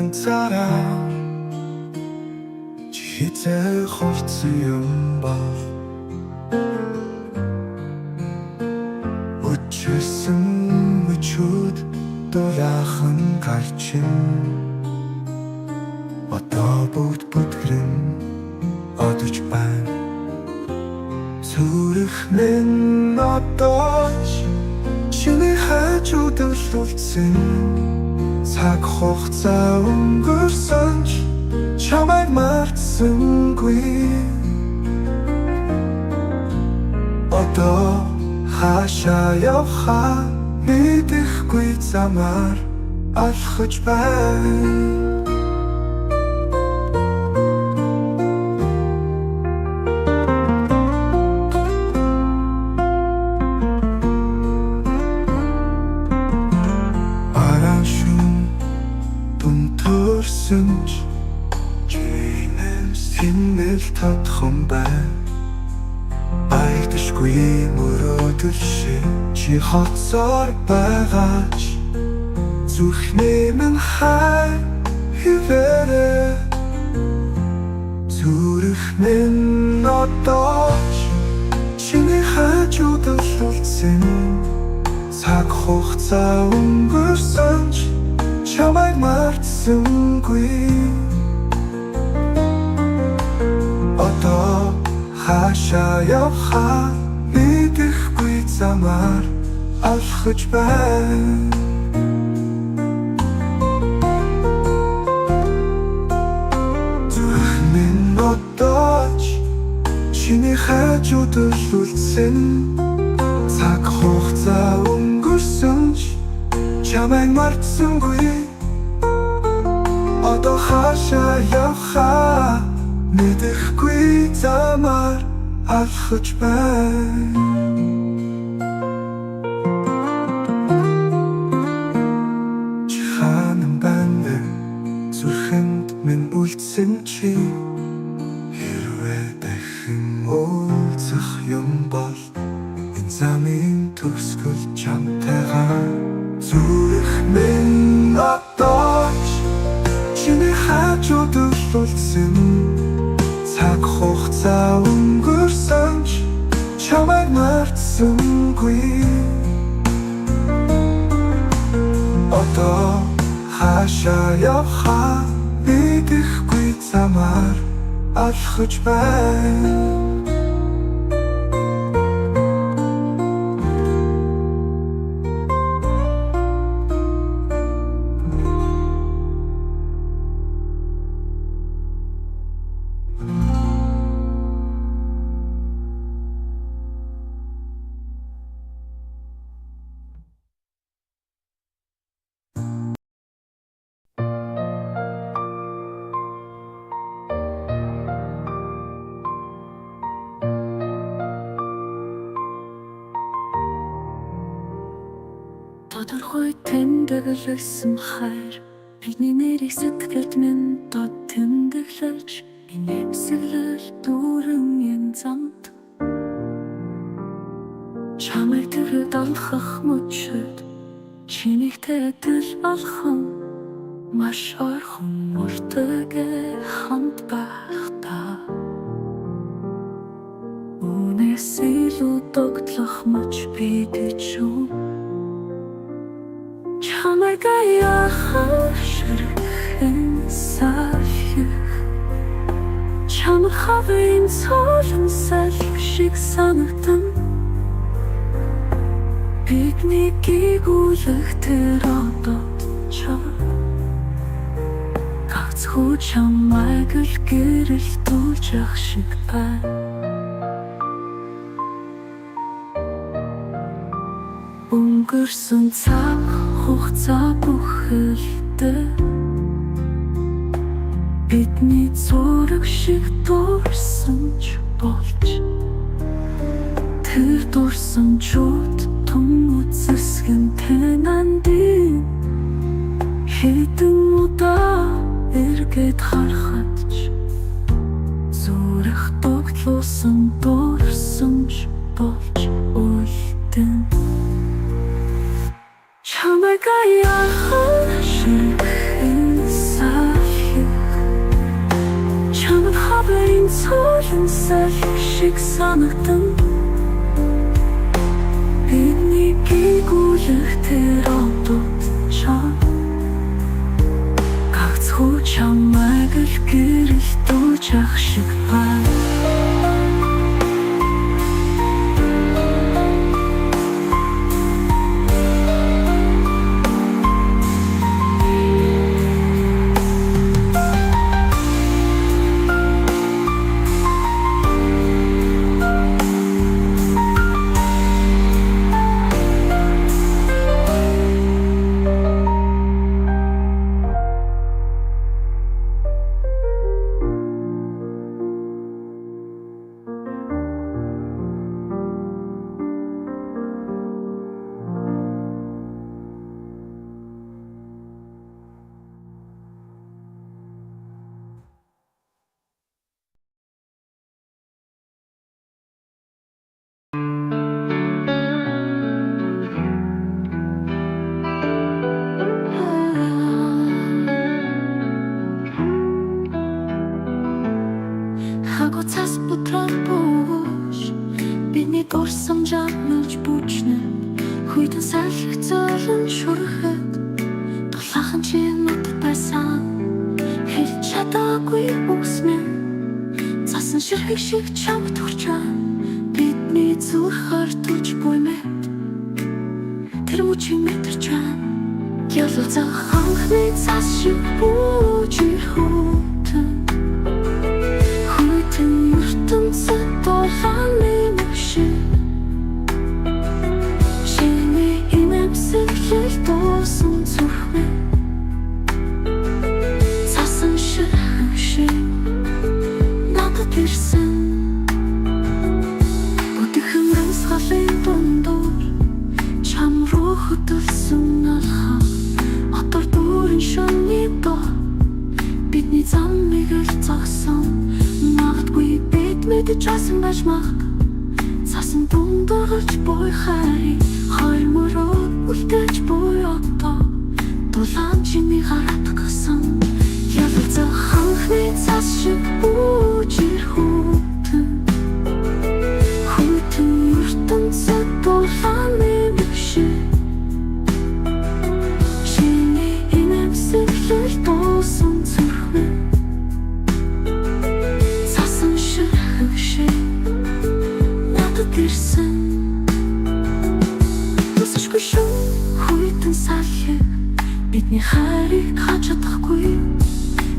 ганцаараа чи хизээ хувцсан юм бол өчсөн мөчүүд даяахан гарчин одоо бүгд бүтгэрэн одож байна зүрх минь одооч чиний хажууд үлдсэн цаг хугацаа өнгөрсөн ч чамайг мартсангүй одоо хаашаа явхаа мэдэхгүй замаар алхаж байна Хинэл татхан байна Айдашгүй мөрөөдөл шиг чи хоцоор байгаач зүрхний минь хай хивээрээ зүрх минь одооч чиний хажууд үлдсэн цаг хугацаа өнгөрсөн ч чамайг мартсангүй одоо хаашаа явхаа мэдэхгүй замаар алхаж байна зүрх минь одооч чиний хажууд үлдсэн цаг хугацаа өнгөрсөн ч чамайг мартсангүй одоо хаашаа явхаа мэдэхгүй замаар алхаж байна чи хаана байна зүрхэнд минь үлдсэн чи хэрвээ дахин уулзах юм бол энэ замын төгсгөл чамтайгаа зүрх минь одооч чиний хажууд үлдсэн цаг хугацаа өнгөрсөн ч чамайг мартсангүй одоо хаашаа явхаа мэдэхгүй замаар алхаж байна Тодорхой тэмдэглэсэн хайр бидний нэрийг сэтгэлд минь дод тэмдэглэж инээмсэглэл дүүрэн энэ замд чамайг тэрхэд алхах мөчөд чинийхтэй адил алхан маш ойрхон мөртөгэ хамт байхдаа үнээс илүү догтлох мөч бидэж юм чамайг яхашрын сафих чамайг хавын цолон салх шиг санагдан бидний гигүүлэх тэр одоо чам гацхүү чамайг л гэрэл дүүлж ах шиг байна өнгөрсөн цаг хугацаа бүхэлдээ бидний зураг шиг дурсан ч болж тэр дурсан чууд тун үзэсгэн тэнандин хэдэн удаа эргээд харахад ч зүрх тогтлоосон дурсан ч болж үлдэн чамайг яахан шиг шиг санагдан бидний гүйгүүлэх тэр одод чам гагцхүү чамайг л гэрэл дууж ах шиг байна. Хаго цас бутран бууш бидний дурсам жамлж бүчнэ хүйтэн салхих зөөлөн шүрхэд дулаахан чи надад байсан хэлж чадаагүй үгснэ засан ширхэг шиг чамд хүрчээ бидний зүрх хартууч буй мэд тэр мөчиг мэдэрч байна ялцах ханхны цас шиг бууж ирхүүтэн бидний замыг л зогсон магадгүй бид мэдчихсэн байж мах цасан дундагч буй хай хоёр мөрөө үлдэж буй одоо дулаан чиний гараад гасан ялцах ханхны цас шиг бууж ирхүүтэн хүйтэн ертөнцөд дулааны мэгшин чиний инэмсэл дуусан Тусашгүй шүү хүйтэн салхи бидний хайрыг хаж чадахгүй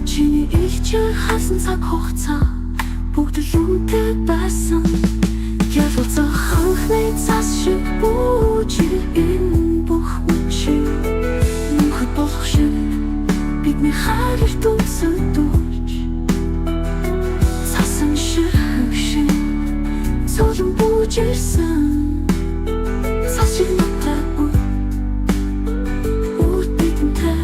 чиний илчээр хасан цаг хугацаа бүгд л үнэтэй байсан ялцах ханхны цас шиг бууж энэ бүх үчи нөхөд болох шиг бидний хайрыг дүнсэдүүлж цасан шиг золон бууж ирсэн цас шиг надад үр бидэнтэй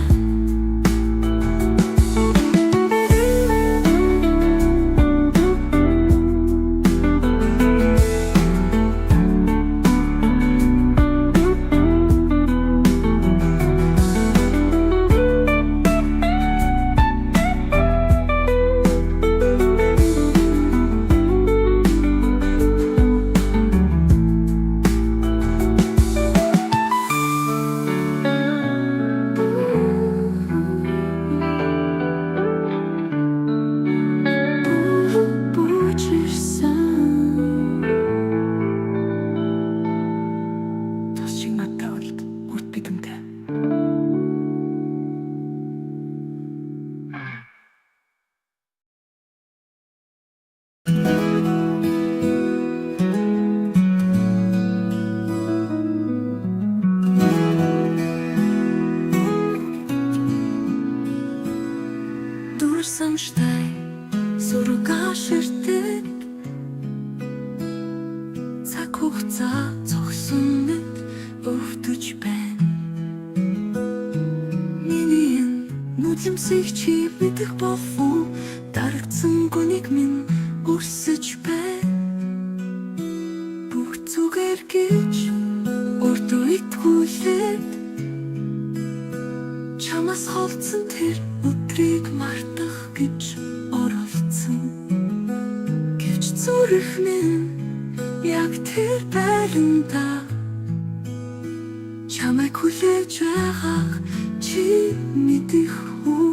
Дурсамжтай сургаширтэг цаг хугацаа зогсон мэт өвдөж байна миний нүдлэмсийг чи мэдэх болов дарагдсан гүнийг минь өрсөж байна бүх зүгээр гэж өрдөө итгүүлээд чамаас холдсон тэр өдрийг мартах гэж оролцсон гэвч зүрх минь байсандаа чамайг хүлээж байгааг чи мэдэх үү?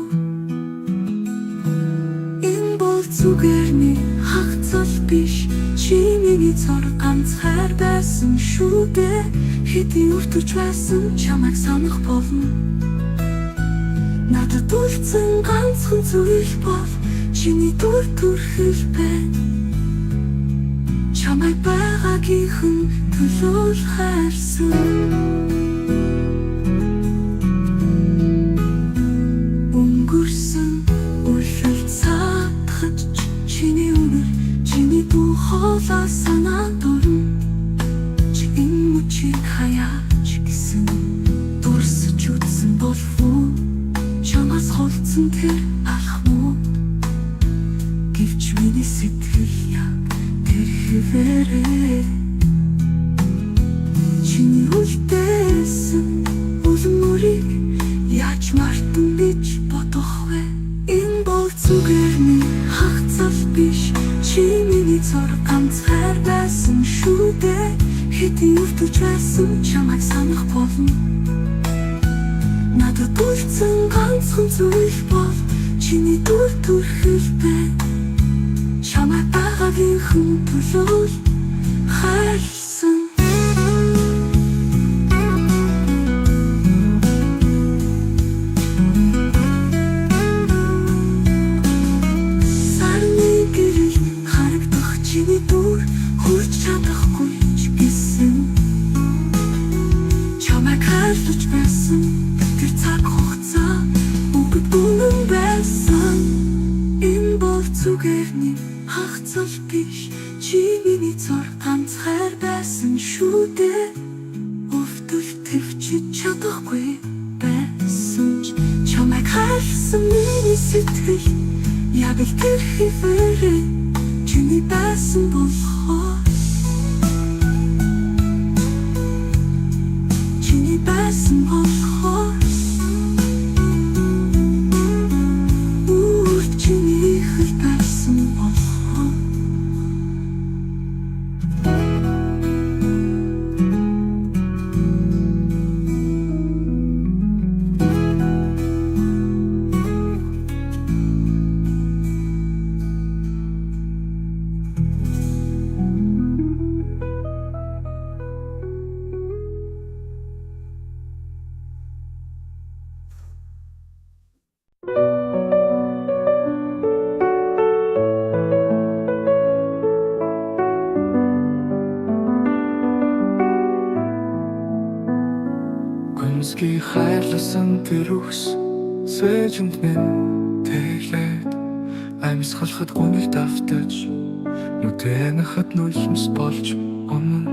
Энэ бол зүгээр нэг хагцал биш, чи миний цор ганц хайр байсан шүү дээ. Хэдий өртөж байсан чамайг санах болно. Надад үлдсэн ганцхан зүйл бол чиний дүр төрхөл байна. Чамайг байгаагийнхан төлөө хайрсан. Өнгөрсөн үлэл цаатахад чиний үнэр, чиний дуу хоолой санаанд орно. Чи энэ мөчийг хаяач гэсэн дурсаж үзсэн болов уу? Чамаас холдсон тэр алхмууд гэвч миний сэтгэл яг тэр хэвээрээ. Чиний үлдээсэн улам мөрийг яаж мартан гэж бодох вэ? Энэ бол зүгээр нэг хагцал биш, чи миний цор ганц хайр байсан шүү дээ. Хэдий өртөж байсан чамайг санах болно. Надад үлдсэн ганцхан зүйл бол чиний дүр төрхөл байна. Чамайг байгаагийнхан төлөө хайрсан. Сарны гэрэл харагдах чиний дүр хүрч чадахгүй ч гэсэн чамайг хайрлаж байсан. Тэр цаг хугацаа үгэд үнэн байсан. Энэ бол зүгээр нэг хагцал биш, чи миний цор ганц хайр байсан шүү дээ. Өвдөл төвчж чадахгүй байсан ч чамайг хайрлсан миний сэтгэл яг л тэр хэвээрээ чиний байсан болохоор. Чиний байсан болохоор. Чиний хэл байсан болохоор. Гүнзгий хайрласан тэр үхс сэжинд минь тэглээд амьсгалахад гүнийг давтаж нүдэнэхэд нулимс болж өмнө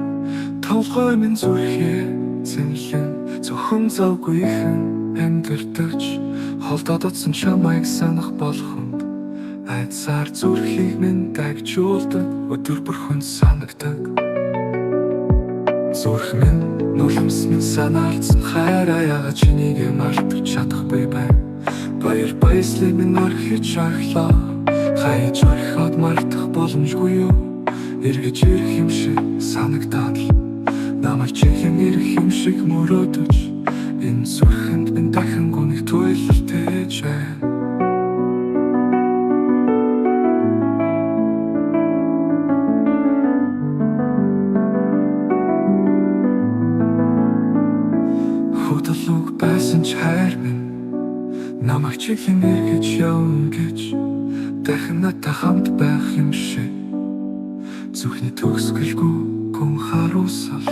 толгой минь зүрхээ зэнлэн зөвхөн завгүйхэн амьдэрдэж холдододсон чамайг санах болгонд айцаар зүрхийг минь дагжуулдаг өдөр бүрхэн санагдаг. Зүрх минь нулимс минь санаалцсан хайраа яагаад чинийг мартаж чадахгүй байна. Баяр баясгалыг минь орхиж архлаа. Хаяж орхиод мартах боломжгүй юу? Эргэж ирэх юм шиг санагдаад л намайг чихэн ирэх юм шиг мөрөөдөж энэ зүрхэнд минь дахин гүнийг туйлалтэж байна. Хөдөлгөг байсан ч хайр минь намайг чихэн эргэж явна гэж дахин надтай хамт байх юм шиг зүрхний төгсгөлгүй гүн харуулсал.